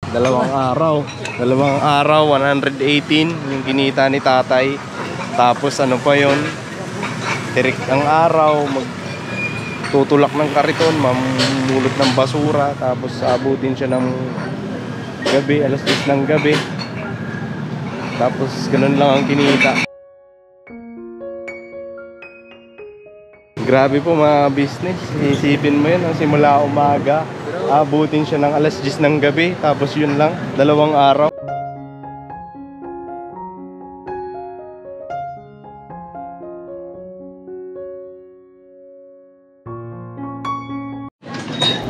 Dalawang araw, 118 yung kinita ni tatay. Tapos ano pa yon? Tirik ang araw, magtutulak ng kariton, mamulot ng basura. Tapos abutin siya ng gabi, alas 10 ng gabi. Tapos ganun lang ang kinita. Grabe po mga business. Isipin mo yun, simula umaga, abutin siya ng alas 10 ng gabi. Tapos yun lang, 2 araw.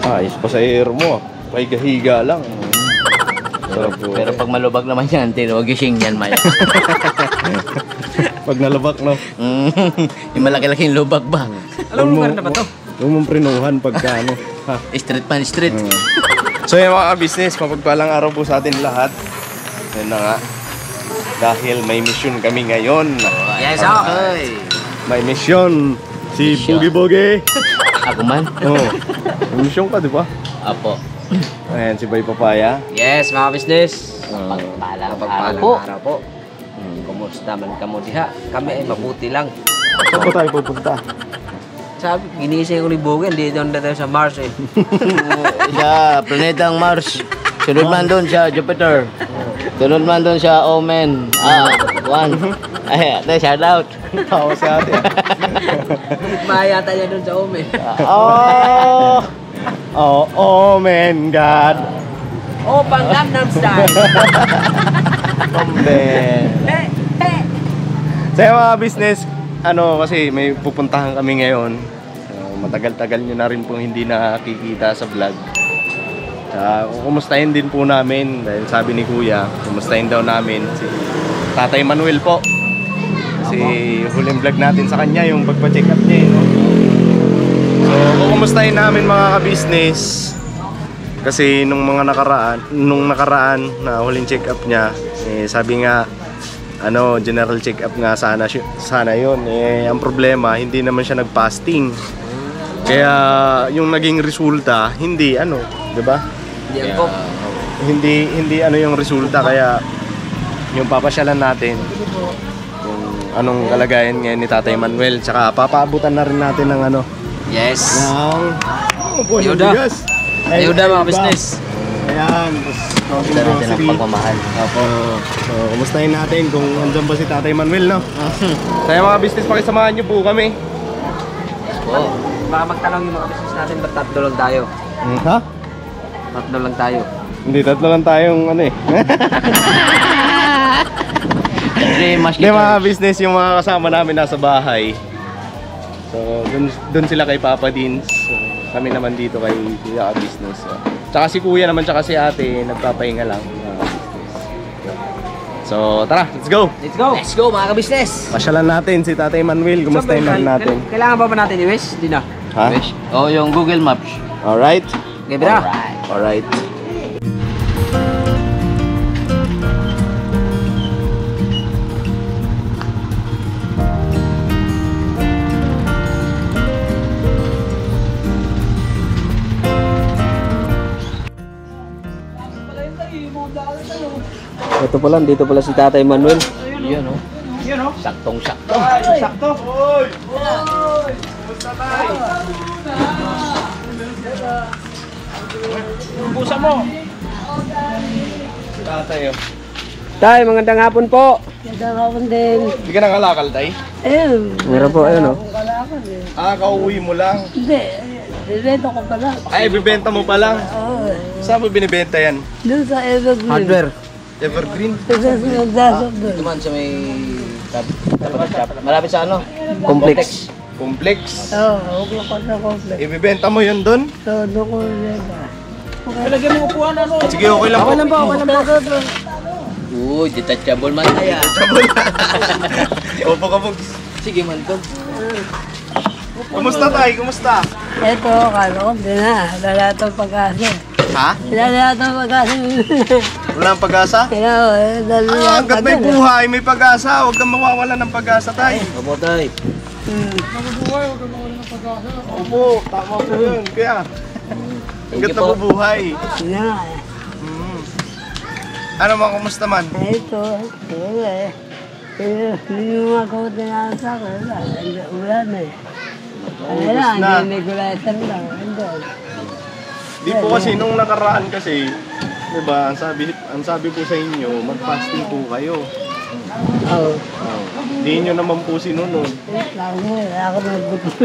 Ayos pa sa air mo. Pahiga-higa lang. Pero pag malubag naman yan, huwag gising yan, Maya. Pag nalubak, no? Yung malaki-laking lubag ba? Alam mo na ba to? Huwag mong prinuhan pagka ano. Street man, street. So yung mga business, mapagpalang araw po sa atin lahat. Yan na nga. Dahil may mission kami ngayon. Yes, okay. May mission. Si Boogie Boogie. Ako man? Oo. May mission ka, di ba? Apo. Ayan, si Bay Papaya. Yes, mga business. Pagpalang Araw po. Kumusta man kamo diha? Kami ay mabuti lang. Saan po tayo pupunta? Sabi, ginising ko ni Bogen, dito na tayo sa Mars eh. Sa planetang Mars. Sunod man doon sa Jupiter. Sunod man doon sa Omen. One. Ay, shout out. Tawa sa atin. Mayata niya doon sa Ome. Oh man, God. Oh, pang Gangnam Style. So yung mga business, kasi may pupuntahan kami ngayon. Matagal-tagal nyo na rin pong hindi nakikita sa vlog. Kumustahin din po namin, dahil sabi ni Kuya, kumustahin daw namin si Tatay Manuel po. Kasi huling vlog natin sa kanya, yung pagpa-check up niya. So kumustahin namin mga ka-business. Kasi nung nakaraan na huling check up niya, sabi nga, general check up nga sana yun. Ang problema, hindi naman siya nag-fasting. Kaya yung naging resulta, hindi di ba? Hindi yung resulta, kaya yung papasyalan natin kung anong kalagayan ngayon ni Tatay Manuel, tsaka papaabutan na rin natin ng Yes. Ayuda mga business. Ayan, Gusto natin ang pagmamahal. So, kumustahin natin kung andyan ba si Tatay Manuel, no? Kaya mga business, pakisamahan nyo po kami. Oo. Baka magtanong yung mga business natin, ba't tatlo lang tayo? Ha? Tatlo lang tayo. Hindi, tatlo lang tayong Hindi, mga business, yung mga kasama namin nasa bahay. So, dun sila kay Papa Dins. So, kami naman dito kay Kuya Business. Tsaka si Kuya naman, tsaka si Ate, nagpapahinga lang. So, tara, let's go! Let's go mga ka-business! Pasyalan natin si Tatay Manuel, kumustahin natin. Kailangan ba natin i-wish? Hindi na. Ha? Yung Google Maps. Alright? Okay, bira? Alright. Ito pala, dito pala si Tatay Manuel. Yun, no? Saktong-sakto. Sakto! Hoy! Hoy! Kumusta tayo? Busa mo! Tatay, Tay, magandang hapon po. Magandang hapon din. Hindi ka nakalakal, Tay? Meron po, ayun o. Kauwi mo lang. Hindi, bibenta ko pala. Ay, bibenta mo pa lang. Oo. Saan mo binibenta yan? Doon sa Evergreen. Hardware. Evergreen? Doon sa sinagdasok doon. Ito man sa may shop. Malapit sa Complex. Complex? Oo, huwag ko sa complex. Ibibenta mo yun dun? So, doon ko bibenta. Lagyan mo upuan Sige, okay lang po. Okay lang po. Uy, detachable man tayo. Opo ka po. Sige man to. Kumusta tayo? Kumusta? Ito, kano ko, hindi na. Wala itong pag-asa. Ha? Wala itong pag-asa. Wala ang pag-asa? Kaya, dali Hanggat may buhay, may pag-asa. Huwag kang mawawala ng pag-asa tayo. Opo tayo. Opo, tama po yun. Kaya, hanggat nabubuhay. Na. Ano mga kumusta man? Ito, wala eh. Hindi yung mga kamutin na sa akin, wala na eh. Ano lang, na. hindi nebulizer lang. Andun. Di po kasi nung nakaraan kasi, di ba, ang sabi po sa inyo, mag-fasting po kayo. Oo. Di nyo naman po sinunod. Ako nagbuto.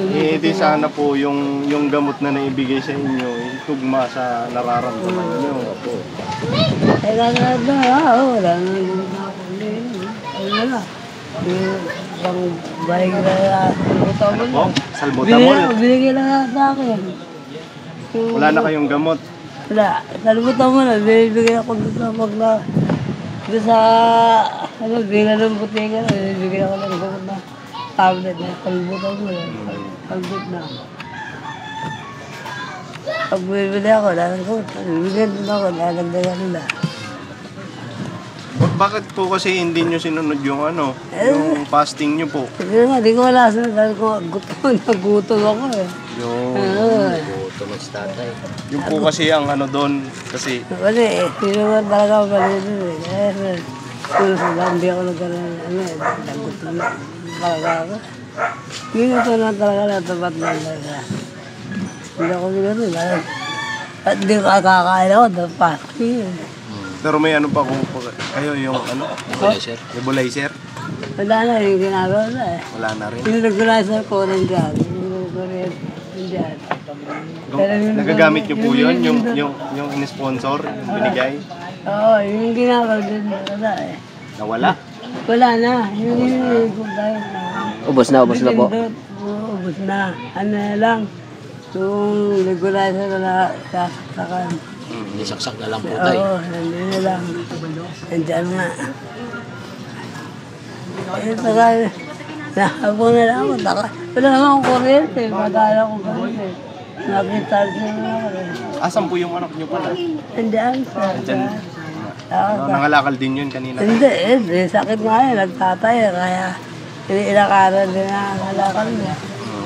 Eh, di sana po yung gamot na naibigay sa inyo, tugma sa nararamdaman nyo. Eh, wala na. Wala na. Yung balik na salbutamol Po, na. salbutamol. Binigyan na sa akin. Wala na kayong gamot. Wala. Salbutamol na. Binibigyan ako dito pag na... Doon sa... Ano, bila ng butika na. Binibigyan ako ng gamot na tablet na. Salbutamol na. Salbut na. Pag bibili ako, lalang ko. Bibigyan din ako. Lalagdagan nila. Bakit po kasi hindi nyo sinunod yung yung fasting nyo po? Sige nga, di ko wala sa dahil ko nagutom ako eh. Gutom si tatay. Yung po kasi ang doon, kasi Wala eh, sino nga talaga ako mali doon eh. Kaya sa lambi ako nagkaroon, nagutom na talaga ako. Minuto na talaga natapat na talaga. Hindi ako minuto eh. At di ko kakakain ako, dapat. pero may pa kung kayo yung Nebulizer. nebulizer? Wala na yung ginagawa na eh. Wala na rin. Yung nag-gulaser ko nandiyan. Yung nandiyan. Nagagamit nyo po yun, yung in-sponsor, yung binigay? Oo, yung ginagawa din. Wala eh. Nawala? Wala na. Yung tayo na. Ubos na po. Oo, ubos na. Ano na lang. Yung regularizer na sasaksakan. Isaksak na lang po tayo. Oo, nandun na lang. Nandiyan nga. Eh, taga, nahabong na lang ako. Wala naman akong kuryente. Madala ko kuryente. Nakita siya na ako. Asan po yung anak nyo pala? Nandiyan sa... Nandyan. Nangalakal din yun kanina. Hindi, sakit nga yun. Nagtatay. Kaya ilang araw din nangangalakal niya.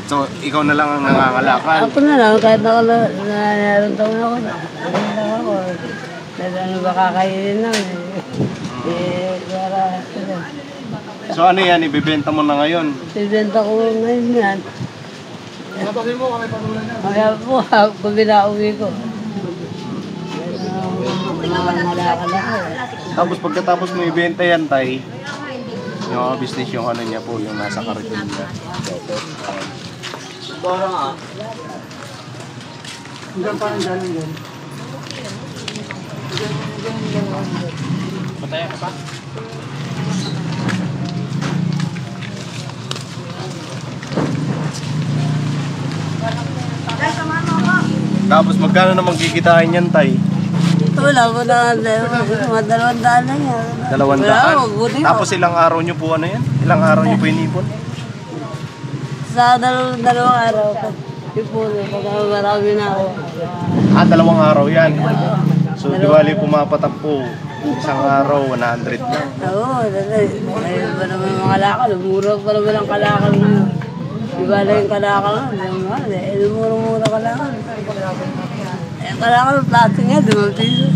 So, ikaw na lang ang nangangalakal. Ako na lang, kahit naroon taon ako na. Ano lang ako. Ano ba kakainin lang So, ano yan? Ibibenta mo na ngayon? Ibenta ko ngayon yan. Kaya po, pag binauwi ko. Nangangalakal ako. Tapos pagkatapos mo ibenta yan, tay, yung business yung niya po, yung nasa kariton niya. Pataya ka pa? Tapos magkano naman kikitain yan, tay? Wala mo na, mga 200 na yan. 200. Wala, buti ko. Tapos ilang araw nyo po yan? Ilang araw nyo po inipon? Sa dalawang araw ko. Ipuno, pag marami na ako. 2 araw yan. So, di bali pumapatak po. Isang araw, 100 na. Oo, ayun ba naman yung mga kalakal. Mura pa naman ang kalakal ngayon. Di ba lang yung kalakal nga? Mura kalakal. Yung kalakal, plastic nga, 2 piso.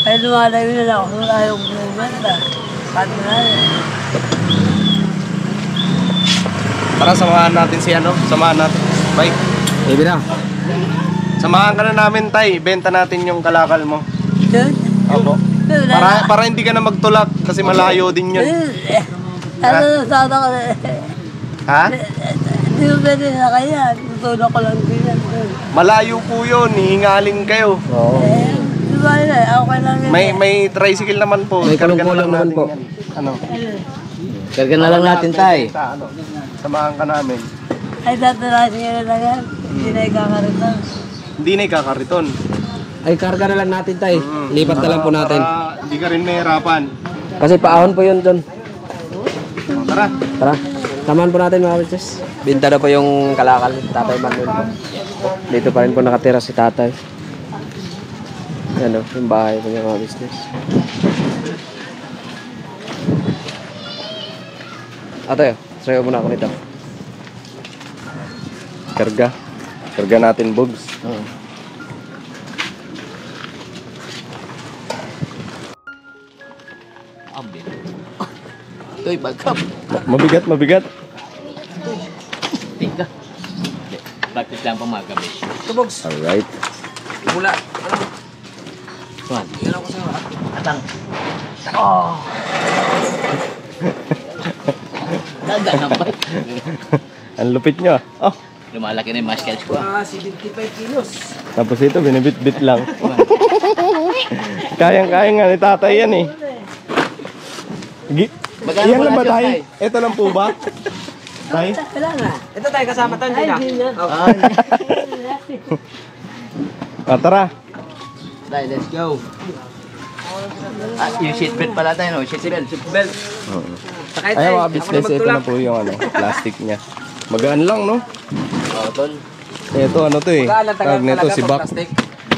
Ay, lumalayo na lang ako. Ayaw ko bumenta. Pati na yun. Tara, samahan natin si samahan natin. Bye. Baby na. Samahan ka na namin, tay. Benta natin yung kalakal mo. Yun. Opo. Para hindi ka na magtulak kasi malayo din yun. Ano, sana ko na. Ha? Hindi mo pwede na kaya. Tutulog ko lang din yan. Malayo po yun. Hihingalin kayo. Oo. Di ba yun eh? Okay lang yun. May tricycle naman po. May Karga na kulong-kulong lang naman po. natin yan. Ano? Karga na lang natin tay. Samahan ka namin. Ay, tatalasin nyo na lang yan. Hindi na ikakarito. Hindi na ikakariton. Ay, karga na lang natin tay. Lipat na lang po natin. Para hindi ka rin mahirapan. Kasi paahon po yun dun. Tara. Tara. Samahan po natin mga bitches. Binta na po yung kalakal ni Tatay Manuel po. Dito pa rin po nakatira si Tatay. Yan o, yung bahay po niya mga business. Ate, sayo muna ako nito. Karga. Karga natin, Bobs. Oo. Ambil. Ito'y bagkap. Mabigat, mabigat. Tika. Practice lang pang mga gabi. Tubogs. Alright. Mula. Ano? Kuhan. Yan ako sa'yo ha. Atang. Oh! Naganapay. Ang lupit nyo ah. Oh, Lumalaki na yung muscles ko. Ah, 75 kilos. tapos ito, binibit-bit lang. Kayang-kaya nga ni tatay yan eh. Magkano Yan po lang ba lahat yun, tay? Ito lang po ba? Tay? Wala na. Ito tayo kasama tayo Ay, na. di na. Oh. Tara. Dai, let's go. Yung seatbelt pala tayo, no? Seatbelt. Belt. Sakay Ay, tayo. mga business, ito na po yung ano, plastic niya. Magaan lang, no? Oh, tol. Ito, ano to eh. Tawag nito si Bak.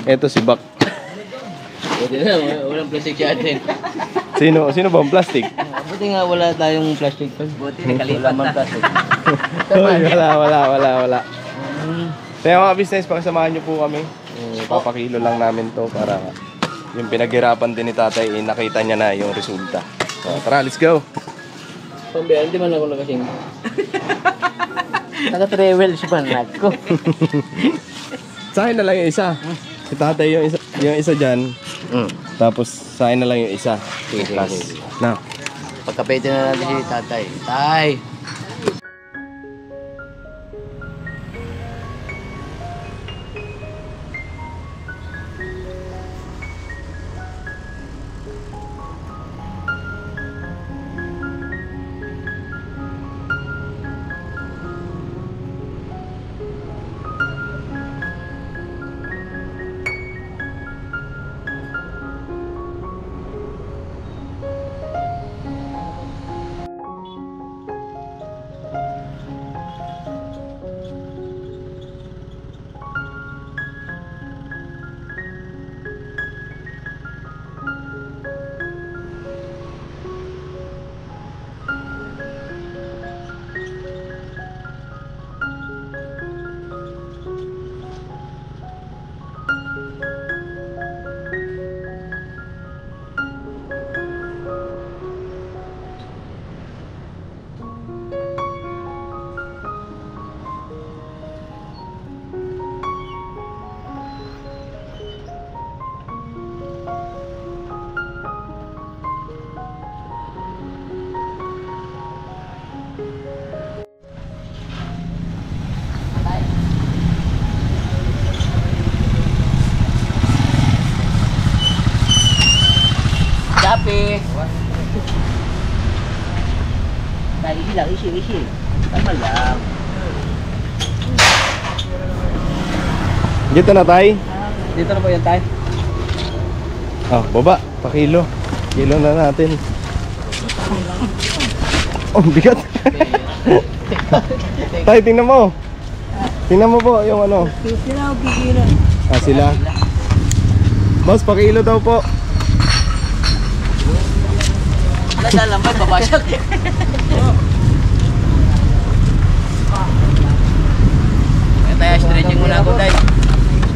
Ito si Bak. Buti na, walang plastic siya atin. Sino ba ang plastic? Buti nga wala tayong plastic, tol. Buti nakalipat Wala man na. plastic. Hoy, wala. Kaya mga business, pakisamahan nyo po kami. Papakilo lang namin to para yung pinaghirapan din ni tatay, nakita niya na yung resulta. So, tara, let's go! Pambayaan, di man ako nakasing. Naka-travel si Panag ko. Sa akin na lang yung isa. Si tatay yung isa dyan. Tapos sa akin na lang yung isa. Sige, Plus. sige. Na. Pagkapete na natin si tatay. Tay! Happy. Tay, isi lang, isi. Tama lang. Dito na tay. Dito na po yan tayo. Oh, baba. Pakilo. Kilo na natin. Oh, bigat. Tay, tingnan mo. Tingnan mo po yung ano. Sila ako kikilan. Sila. Boss, pakilo daw po. Naglalambay, babasag. Kaya tayo, stretching muna ako, Day.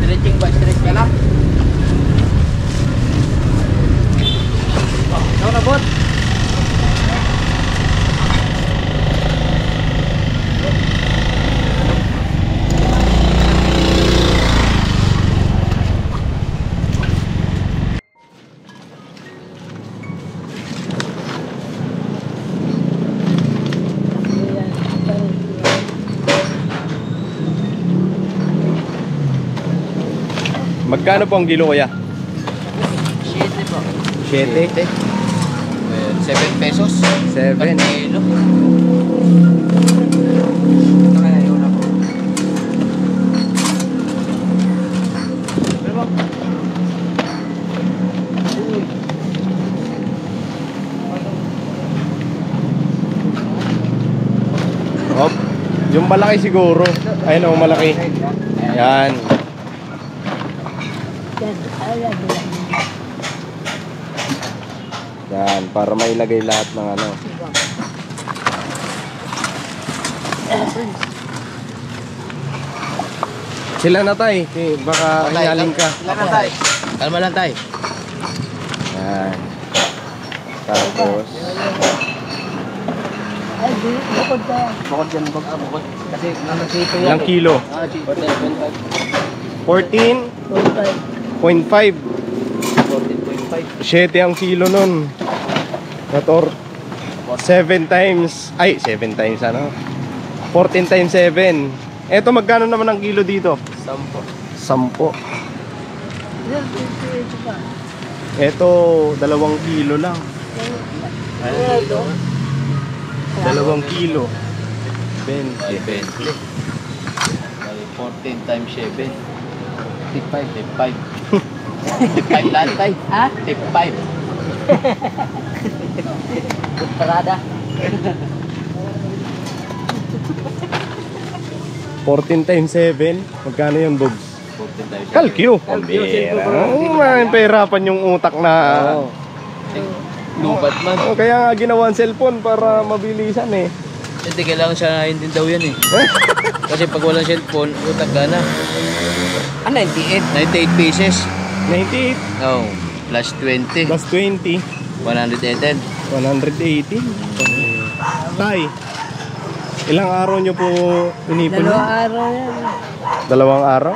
Stretching ba? Stretching lang. Ikaw na, bot. Magkano po ang kilo kuya? 7 po. 7? 7 pesos. 7. Per kilo. Kaya yun ako. Hop. Yung malaki siguro. Ayun o, malaki. Yan. Yan, para mailagay lahat ng ano. Sila na tay, baka hinyaling ka. Kalma lang, Tay. Kalma lang, Tay. Yan. Tapos, Ay, di, bukod ka. Bukod yan, bukod. Kasi nanasito yan. ilang kilo? Ah, 14.5. 14.5. 14.5. 7 ang kilo nun. 7 times, ay 7 times ano? 14 times 7. Eto magkano naman ang kilo dito? 10. Ito pa. Eto 2 kilo lang. Ito. 2 kilo. 20. 14 times 7. 55. 55 lahat tayo. Ha? 55. Parada. 14 times 7. Magkano yun, Bogs? 14 times 7. Kalkyo. Pambira. Pahirapan yung utak na. Lubad man. Oh, kaya nga ginawa ang cellphone para mabilisan eh. Hindi kailangan sanayin din daw yan eh. Kasi pag walang cellphone, utak ka na. Ah, 98. 98 pieces. 98 Oh, plus 20. plus 20. 118. 180. Tay, ilang araw nyo po inipon? 2 araw yan. 2 araw?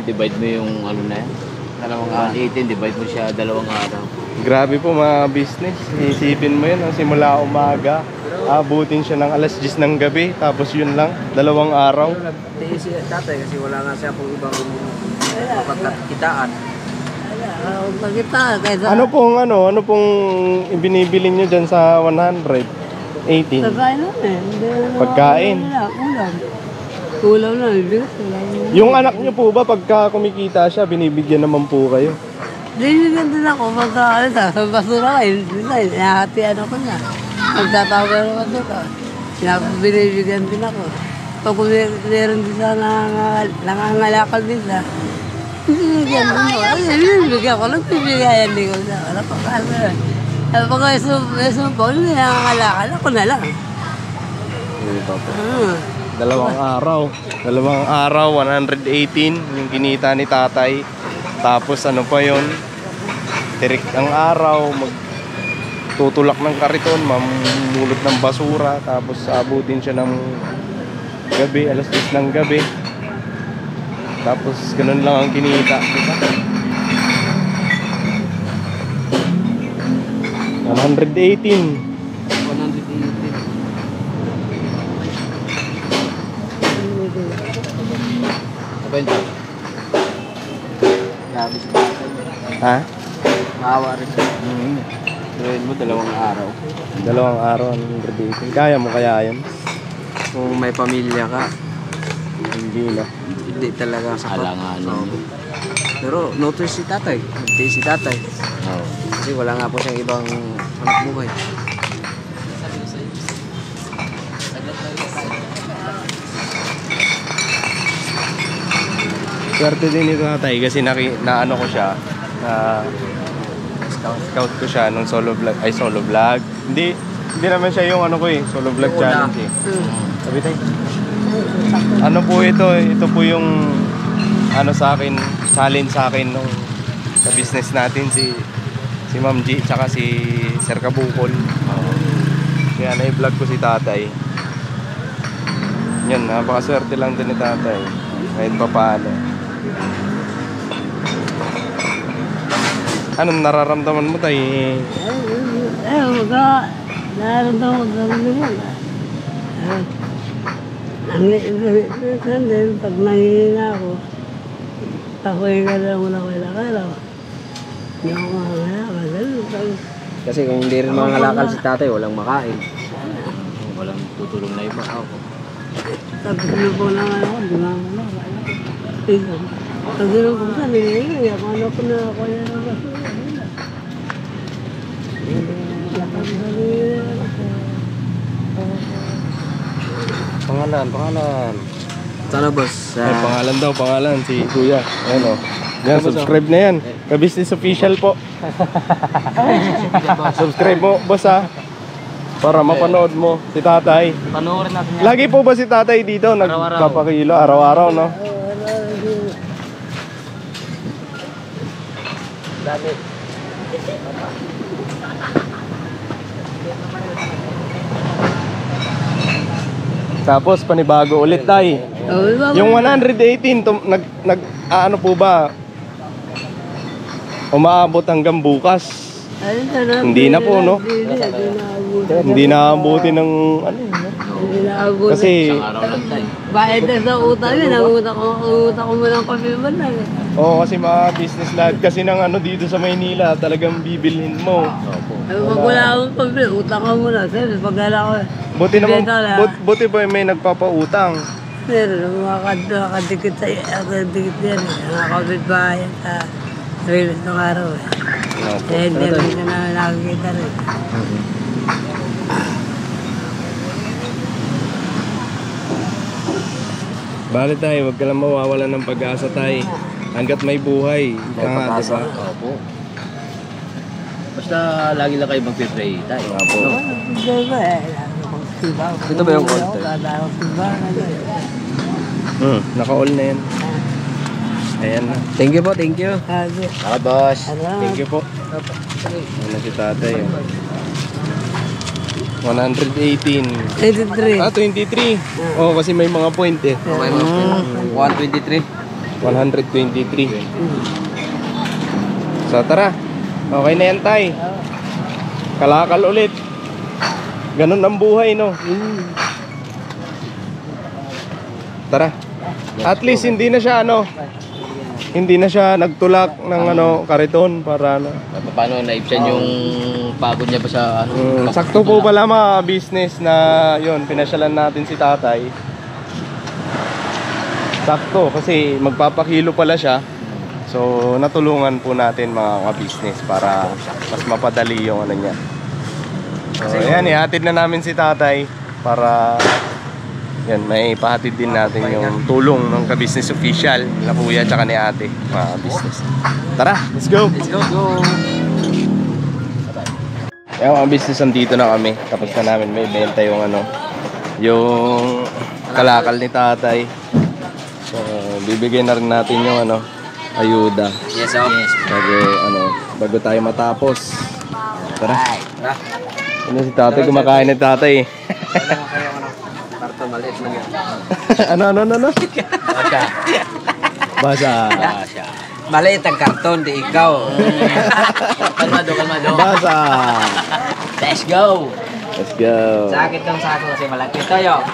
Divide mo yung ano na yan. 118, divide mo siya 2 araw. Grabe po mga business. Isipin mo yun, simula umaga, abutin siya ng alas 10 ng gabi, tapos yun lang, 2 araw. Tiis si tatay kasi wala nga siya pong ibang pagkakitaan. Pagkita, kaysa... Ano pong ibinibili nyo dyan sa 118? Pagkain naman eh. Hindi naman- Pagkain? Ulam. Ulam na, bigas. Yung anak nyo po ba, pagka kumikita siya, binibigyan naman po kayo? Dinigyan din ako pagka, sa basura ko, inahatian ako na. Magtatawag na naman dito. Binibigyan din ako. Pag meron din sa nangangalakal din sa, binibigyan din ako. Ay, binibigyan ko, nagbibigayan din ko sa, ano pa, ano na. Pag may sumpaw, nangangalakal ako na lang. Dalawang araw. 118 yung kinita ni tatay. Tapos ano pa yon? Tirik ang araw, magtutulak ng kariton, mamulot ng basura, tapos abutin siya ng gabi, alas 10 ng gabi. Tapos ganun lang ang kinita. 118. 118. Kwento. Grabe si tatay. Ha? Maawa rin siya. Gawin mo 2 araw. 2 araw, 118. Kaya mo kaya yun? Kung may pamilya ka, Hindi na. hindi talaga sapat. Alanganin. Pero notice si tatay. Notice si tatay. Oh. Kasi wala nga po siyang ibang anak buhay. Swerte din ito tatay kasi naano ko siya, na scout ko siya nung solo vlog, Hindi naman siya yung ano ko eh, solo vlog Oo, challenge eh. Sabi tayo. Ano po ito po yung ano sa akin, challenge sa akin nung sa business natin si Ma'am G tsaka si Sir Kabukol. Kaya na-vlog ko si tatay. Yan, napakaswerte lang din ni tatay. Kahit pa paano. Anong nararamdaman mo tayo? Nararamdaman ko sa mga. Pag nangihina ako, ako'y kailangan mo na kailangan. Hindi ako makakailangan. Kasi kung hindi rin mangalakal si tatay, walang makain. Walang tutulong na iba. Tapos sinupo naman ako, di naman ako. Pag sinupo ko sa nililay, ako ano ko na ako yan ang basura. Pangalan. Sana boss, Ay, pangalan si Kuya. Ayan o. Yan, subscribe na yan. Ka-business official po. Subscribe mo, boss ha. Para mapanood mo si tatay. Panoorin natin Lagi po ba si tatay dito? Nagpapakilo araw-araw, no? dati. Tapos panibago ulit tayo. Yung 118 ano po ba? Umaabot hanggang bukas. Hindi na po, no? Hindi na abuti ng ano. Kasi bayad na sa utang yun, ang utang ko mo ng kape mo lang. kasi mga business lahat kasi ng ano dito sa Maynila, talagang bibilhin mo. Ay, pag wala akong pabili, utang ka muna. Sir, pag wala ko, Buti naman, buti po may nagpapautang. meron mga kadikit sa kadikit yan. Mga kapitbahay sa release ng araw. Kaya hindi rin na nakikita rin. Bali tayo, wag ka lang mawawalan ng pag-asa tayo. Hanggat may buhay. Ika nga, diba? Opo. Basta lagi lang kayo magpipray tayo. Opo. Ito ba yung order? Naka-all na yan. Ayan na. Thank you po, thank you. Okay, boss. Thank you po. Ano si tatay? 118. 83. 23. Kasi may mga point eh. Okay, 123. 123. So tara. Okay na yan tay. Kalakal ulit. Ganun ang buhay, no? Tara. At least hindi na siya hindi na siya nagtulak ng kariton para Paano naibsan yung pagod niya pa sa sakto po pala mga business na yon pinasyalan natin si tatay. Sakto kasi magpapakilo pala siya. So natulungan po natin mga business para mas mapadali yung niya. So ayan, ihatid na namin si tatay para yan, may pahatid din natin yung tulong ng ka-business official na kuya tsaka ni ate, mga business. Tara, let's go! Let's go! Ayan mga business, andito na kami. Tapos na namin may benta yung yung kalakal ni tatay. So, bibigyan na rin natin yung ayuda. Yes, oh. Bago tayo matapos. Tara. Si tatay, kumakain ni tatay. Karton maliit lang yan. Ano? Basa. Maliit ang karton, di ikaw. Kalmado. Basa. Let's go! Let's go. Sakit yung sako kasi malaki tayo.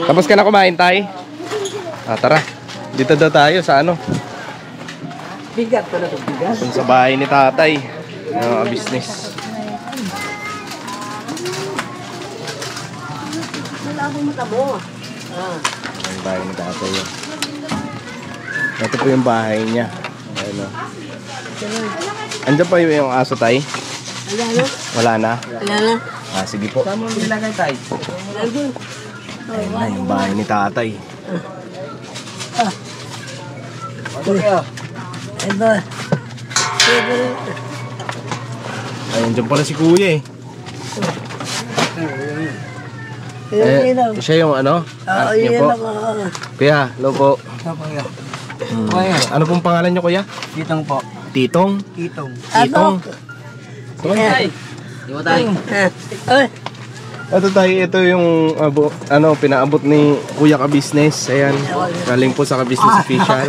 Tapos ka na kumain, tay? Tara. Dito daw tayo sa Bigat pa na ito, bigat. dun sa bahay ni tatay. Business. Ang bahay ni tatay yun. Ito po yung bahay niya. Ayun. Andiyan pa yung aso, tay? Wala na? Wala na. Sige po. Saan mo nilagay tayo? Ayun na yung bahay ni tatay. Ito. Ayun, dyan pala si kuya eh. Siya yung aunt niyo po. Kuya, hello po. Ano pong pangalan niyo, kuya? Kitong po. Titong? Kitong. Titong? Di mo tayo. Ito tayo, ito yung pinaabot ni Kuya Ka-Business. Ayan, galing po sa Ka-Business Official.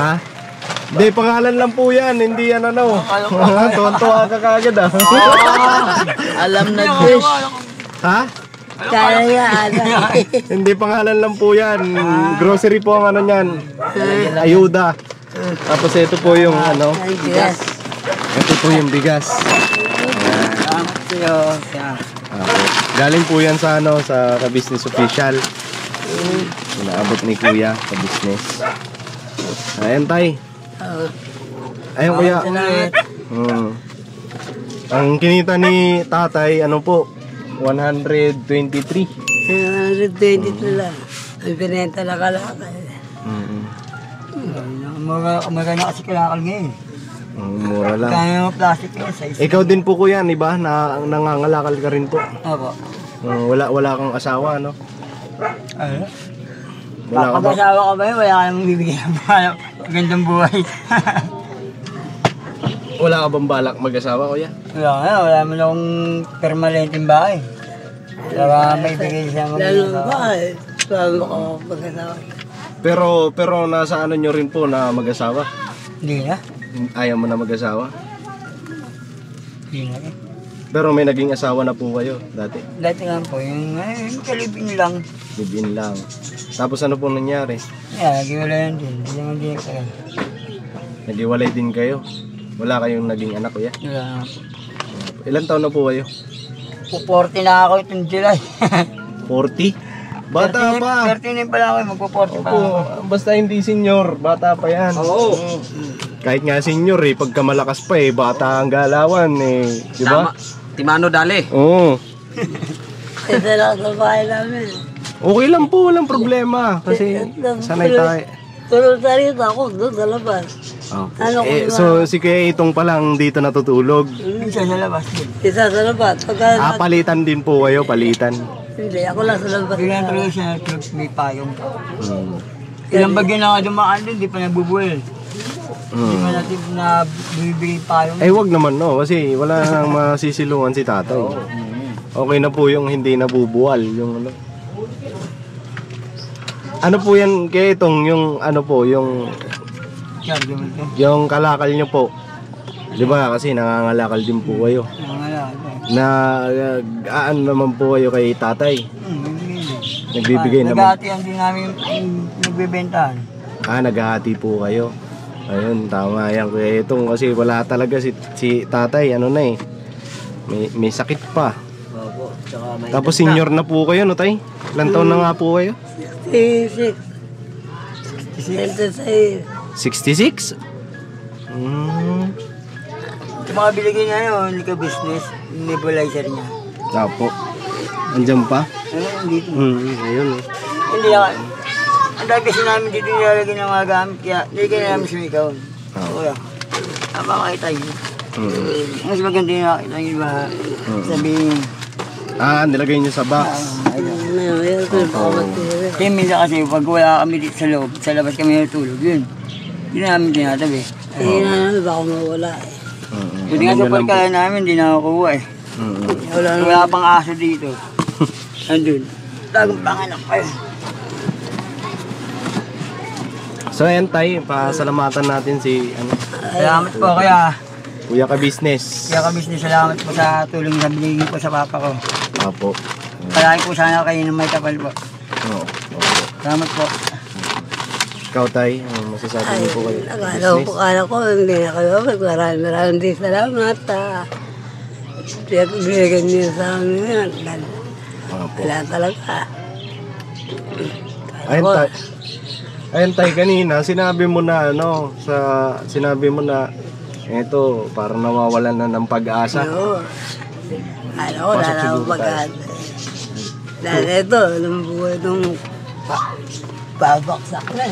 Ha? Hindi, pangalan lang po yan, hindi yan Tonto ka kagad Alam na dish. Ha? Kaya nga, Hindi, pangalan lang po yan. Grocery po ang niyan. Ayuda. Tapos ito po yung bigas. ito po yung bigas. Galing po yan sa sa Ka-Business Official. Inaabot ni Kuya Ka-Business. Ayan, tay. Ayun, kuya. Ang kinita ni tatay, 123. 122 lang. Ang pinenta na kalakal. Umaga na kasi kalakal ngayon. Mura lang. Kaya yung plastic yan, size. Ikaw din po kuya, di ba? Nangangalakal ka rin po. Opo. Wala kang asawa, no? Wala ka ba? Pag-asawa ka ba yun, wala ka namang bibigyan ng gandang buhay. Wala ka bang balak mag-asawa, kuya? Wala mo na akong permanenteng bahay. Para may bigay siya Lalo ba eh. Sabi ko pagkatawa. Pero nasa ano nyo rin po na mag-asawa? Hindi na. Ayaw mo na mag-asawa? Hindi na eh. Pero may naging asawa na po kayo dati? Dati nga po, yung kalibin lang. Live-in lang. Tapos ano po nangyari? Nagiwalayan din. Hindi naman din kaya. Nag-iwalay din kayo? Wala kayong naging anak, kuya? Wala nga po. Ilan taon na po kayo? 40 na ako itong July. 40? Bata pa! 39 pa lang ako, magpo-40 pa Opo, ako. basta hindi senior, bata pa yan. Oo. Kahit nga senior eh, pagka malakas pa eh, bata ang galawan eh, di ba? Timano dali. Oo. Ito lang sa bahay namin. Okay lang po, walang problema. Kasi sanay tayo. Tulog sa rito ako, doon sa labas. Ano ko ba? So si Kuya Itong pa lang dito natutulog. Minsan sa labas din. Isa sa labas. Pagka, Palitan din po kayo, palitan. hindi, ako lang sa labas. Bigyan talaga siya tulog may payong. Hmm. Ilang bagay na nga dumaan din, di pa nabubuel. Di pa Hmm. natin na bibigay payong. Eh wag naman no, kasi wala nang masisilungan si tatay. Okay na po yung hindi nabubuwal, yung ano. Ano po yan Kuya Itong, yung ano po, yung kalakal nyo po. Di ba kasi nangangalakal din po kayo. Na aan naman po kayo kay tatay. Nagbibigay naman. Nagahatian din namin nagbebentahan. Naghahati po kayo. Ayun, tama yan Kuya Itong kasi wala talaga si tatay, ano na eh. May sakit pa. Opo. Tsaka may Tapos senior na po kayo, no tay? Ilan taon na nga po kayo? 66. 66. 66? Ito mga binigay niya yun, Lica Business, nebulizer niya. Tapo. Andiyan pa? Ano, dito. Ayun eh. Hindi ako. Ang dami kasi namin dito nilalagay ng mga gamit, kaya hindi ka namin sumikaw. Kuya, tama makita yun. Mas maganda yung nakita yung iba. Sabihin, Nilagay niyo sa box. kaya minsan kasi pag wala kami dito sa loob, sa labas kami natulog, yun. Hindi namin tinatabi. Hindi na namin, baka mawala eh. Buti nga sa pagkain namin, hindi nakakuha eh. Wala pang aso dito. Andun. Tagong panganak pa yun. So ayan tay, pasalamatan natin si Salamat po kaya. Kuya Ka Business. Kaya kami salamat po sa tulong na binigay po sa papa ko. Apo. Palagi po sana kayo ng may kapal po. Oo. Salamat po. Ikaw tay, ano masasabi niyo po kayo? Akala ko, hindi na kayo. Maraming din salamat. Binigyan niyo sa amin yan. Apo. Wala talaga. Ayun tay, kanina sinabi mo na eto, parang nawawalan na ng pag-asa. Oo. Alam ko, wala na akong pag-asa. Dahil ito, nung buhay nung babaksak na.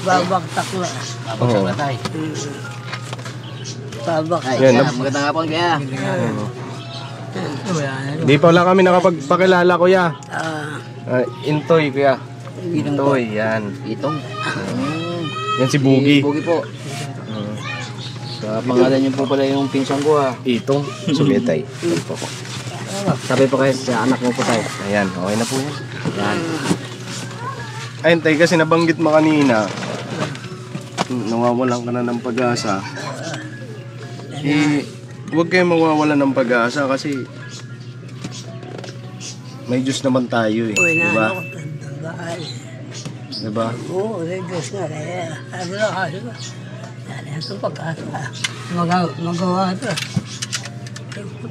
Babaksak na. Oo. Babaksak. Yan, magandang hapon kaya. Di pa lang kami nakapagpakilala kuya. Intoy kuya. Intoy, yan. Itong. Yan si Boogie. Boogie po. Sa pangalan niyo po pala yung pinsan ko ha. Itong Sumitay. Sabi po kayo sa anak mo po tayo. Ayan, okay na po yan. Yan. Ayun tay, kasi nabanggit mo kanina, nawawalan ka na ng pag-asa. Huwag kayong mawawalan ng pag-asa kasi may Diyos naman tayo eh. Uy, Diba? na ako, tandaan. Diba? Oo, may Diyos nga. Kaya, sabi ba? Dali ito pag-asa. Magawa ito.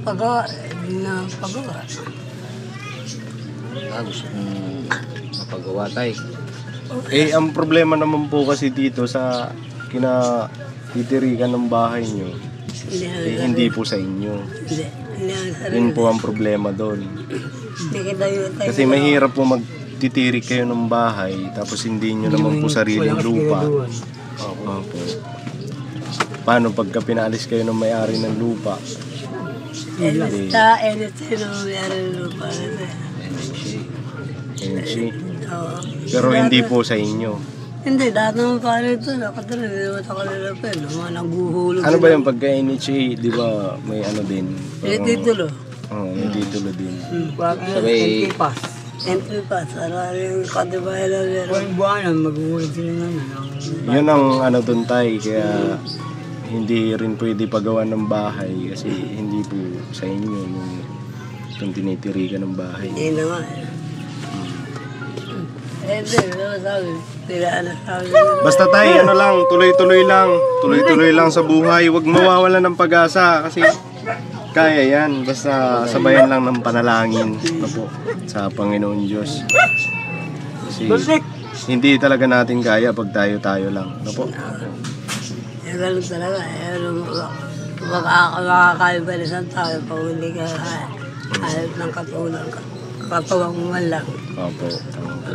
Pagawa, hindi na pagawa. Gusto kong mapagawa tayo. Ang problema naman po kasi dito sa kinatitirikan ng bahay nyo, hindi po sa inyo. Hindi ang sarili. Yun po ang problema doon. Hindi kita yun tayo. Kasi mahirap po magtitirik kayo ng bahay tapos hindi nyo naman po sariling lupa. Opo. Paano pagka pinaalis kayo ng may-ari ng lupa? Sa NHC na mayroon ng lupa na. NHC. Oo. Pero hindi po sa inyo. Hindi, dati naman pala ito. Nakatala, hindi naman sa kanila pa. Mga naghuhulog. Ano ba yung pagka-NHA, di ba may ano din? May titulo. Oo, may titulo din. Sabay- Entry pass. Entry pass. Ano yung katibayan na meron. Buwan buwanan, mag-uulog sila ng Yun ang ano dun tay, kaya hindi rin pwede pagawa ng bahay kasi hindi po sa inyo yung tinitirikan ng bahay. Hindi naman. Hindi, ano sabi? Tilaan na sabi. Basta tay, ano lang, tuloy-tuloy lang sa buhay, huwag mawawala ng pag-asa kasi kaya yan, basta sabayan lang ng panalangin na po sa Panginoon Diyos. Kasi hindi talaga natin kaya pag tayo lang, na po. Eh, ganun talaga. Makakakain pa rin isang tao pag hindi ka hayop ng katawang mo man lang. Opo, tama po.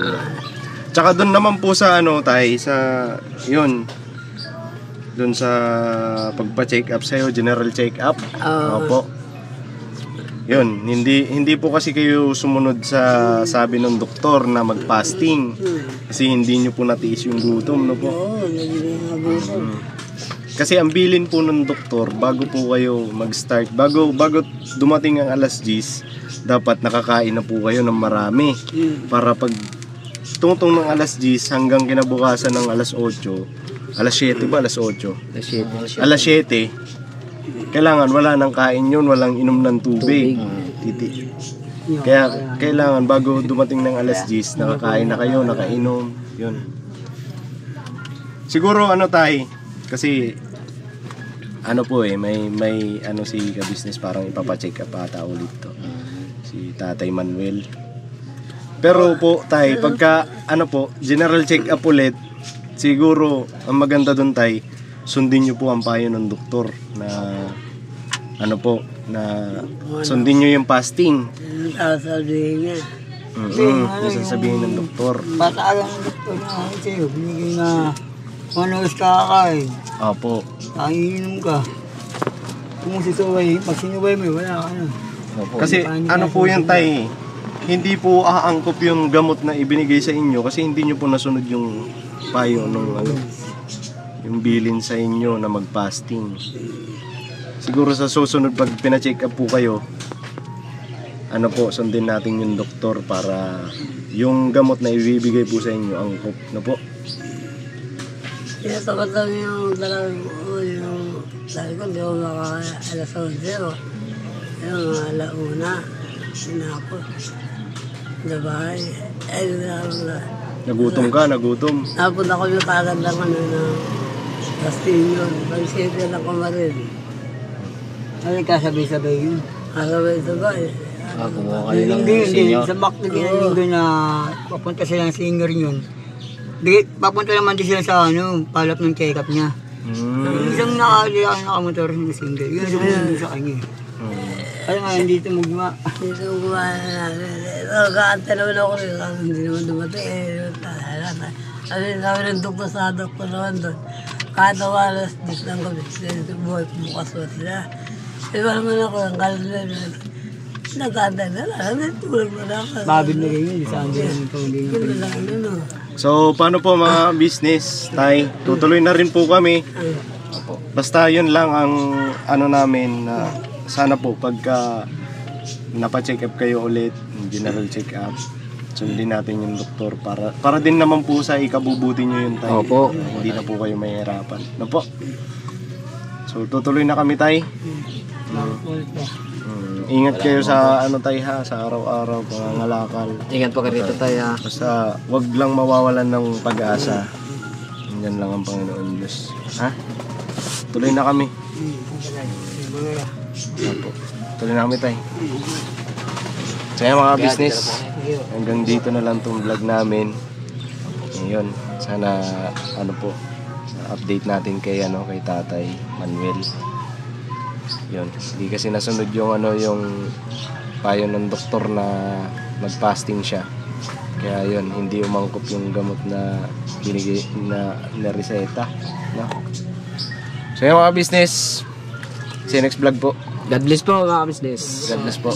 Tsaka doon naman po sa ano tay, sa yun, doon sa pagpa-check up sa'yo, general check up. Opo. Yun, hindi po kasi kayo sumunod sa sabi ng doktor na mag-fasting. Kasi hindi nyo po natiis yung gutom, no po? Oo, nagiging nabutom. Kasi ang bilin po ng doktor, bago po kayo mag-start, bago dumating ang alas 10, dapat nakakain na po kayo ng marami. Para pag tungtong ng alas 10 hanggang kinabukasan ng alas 8, alas 7 ba? Alas 8? Alas 7, kailangan wala nang kain yun, walang inom ng tubig. Kaya kailangan bago dumating ng alas 10, nakakain na kayo, nakainom, yun. Siguro ano tay, kasi ano po may ano si ka-business parang ipapacheck up ata ulit to. Si Tatay Manuel. Pero po tay, pagka ano po, general check up ulit, siguro ang maganda doon tay, sundin niyo po ang payo ng doktor na ano po, na sundin niyo yung fasting. Sasabihin niya. Yung sasabihin ng doktor. Pataagan ng doktor na sa'yo, binigay na kung ano is kakakain. Opo. Kainin ka. Kung sisubay, pag sinubay mo, wala ka na. Kasi ano po yan tay, hindi po aangkop yung gamot na ibinigay sa inyo kasi hindi nyo po nasunod yung payo nung ano, yung bilin sa inyo na mag-fasting. Siguro sa susunod pag pina-check up po kayo, ano po, sundin natin yung doktor para yung gamot na ibibigay po sa inyo angkop na po. Tinatapat lang yung dalawang yung sabi ko, di ko maka-alas 11. Yung alauna, sinako. Dabahay. Nagutom ka, nagutom. Napunta ko yung kagad lang ano na Castillo. Pag-siyempre lang ko marin. Ano kasabay-sabay yun? Kasabay-sabay. Kumuha kayo ng Hindi, senior. sa back na ginagawa na papunta sila ng senior yun. Papunta naman din sila sa ano, palap ng check-up niya. Isang nakamotor ng single. Yun sumunod sa kanya. Kaya nga, dito magma. Dito gumawa na namin. Nagkaanta naman ako rin. Hindi naman dumating. Sabi ng doktor sa doktor naman doon. Kahit na alas 10 lang kami. Buhay bukas mo sila. Iba naman ako. Ang galit na yun. Nagkaanta na lang. Tulog mo na ako. Babid na ganyan. Sa hindi naman ito. Yun lang yun. So paano po mga business tay? Tutuloy na rin po kami. Basta yun lang ang ano namin na sana po pagka napa-check up kayo ulit, general check up, sundin natin yung doktor para din naman po sa ikabubuti nyo yun tay. Opo. Hindi na po kayo mahihirapan. No po. So tutuloy na kami tay. Ingat kayo sa ano tay ha, sa araw-araw pangangalakal. Ingat po kayo rito tayo. Basta wag lang mawawalan ng pag-asa. Yan lang ang Panginoon Diyos. Ha? Tuloy na kami. Opo. Tuloy na kami tay. So yan mga business, hanggang dito na lang tong vlog namin. Ngayon, sana ano po, update natin kay ano, kay Tatay Manuel. Yun, hindi kasi nasunod yung ano, yung payo ng doktor na mag-fasting siya. Kaya yun, hindi umangkop yung gamot na binigay na reseta, no? So yung mga business, see you next vlog po. God bless po mga business. God bless po.